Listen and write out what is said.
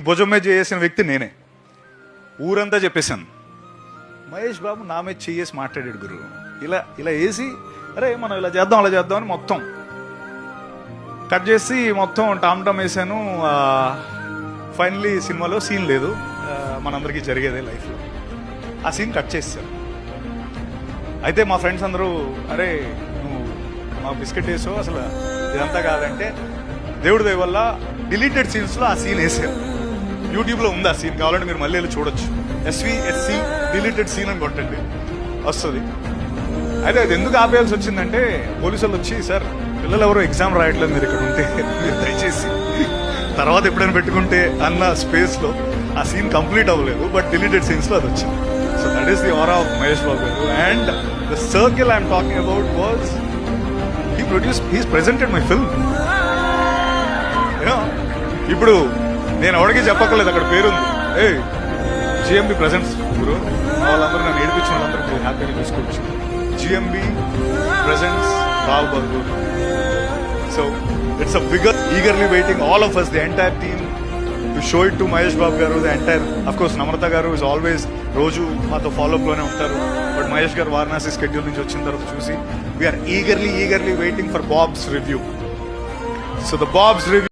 భుజం మీద చేసిన వ్యక్తి నేనే. ఊరంతా చెప్పేశాను, మహేష్ బాబు నా మీద చేసి మాట్లాడాడు గురు, ఇలా ఇలా వేసి అరే మనం ఇలా చేద్దాం అలా చేద్దాం అని మొత్తం కట్ చేసి మొత్తం టామ్ టామ్ వేసాను. ఫైనలీ సినిమాలో సీన్ లేదు, మనందరికీ జరిగేదే లైఫ్లో. ఆ సీన్ కట్ చేశాను. అయితే మా ఫ్రెండ్స్ అందరూ అరే నువ్వు మా బిస్కెట్ వేసావు, అసలు ఇదంతా కాదంటే దేవుడి దయ వల్ల డిలీటెడ్ సీన్స్లో ఆ సీన్ వేసాను. యూట్యూబ్లో ఉంది ఆ సీన్, కావాలంటే మీరు మళ్ళీ వెళ్ళి చూడొచ్చు. SVSC డిలీటెడ్ సీన్ అని కొట్టండి వస్తుంది. అయితే అది ఎందుకు ఆపేయాల్సి వచ్చిందంటే పోలీసు వాళ్ళు వచ్చి సార్ పిల్లలు ఎవరో ఎగ్జామ్ రాయట్లేదు, మీరు ఇక్కడ ఉంటే మీరు దయచేసి తర్వాత ఎప్పుడైనా పెట్టుకుంటే అన్న స్పేస్లో ఆ సీన్ కంప్లీట్ అవ్వలేదు, బట్ డిలీటెడ్ సీన్స్లో అది వచ్చింది. So that is the aura of Mahesh Babu garu. And the circle I'm talking about was his presented my film. ఇప్పుడు నేను ఎవరికి చెప్పక్కర్లేదు, అక్కడ పేరుంది, ఏ GMB ప్రెజెంట్స్ గురు. వాళ్ళందరూ నన్ను ఏడిపించిన వాళ్ళందరూ మీరు హ్యాపీగా చూసుకోవచ్చు. GMB presents Rao Bahadur. So it's a bigger eagerly waiting all of us, the entire team, to show it to Mahesh Babu garu. The entire of course Namrata garu is always రోజు మాతో ఫాలోఅప్ లోనే ఉంటారు. బట్ మహేష్ గారు వారణాసి స్కెడ్యూల్ నుంచి వచ్చిన తర్వాత చూసి we're eagerly waiting for Bob's review. So the Bob's review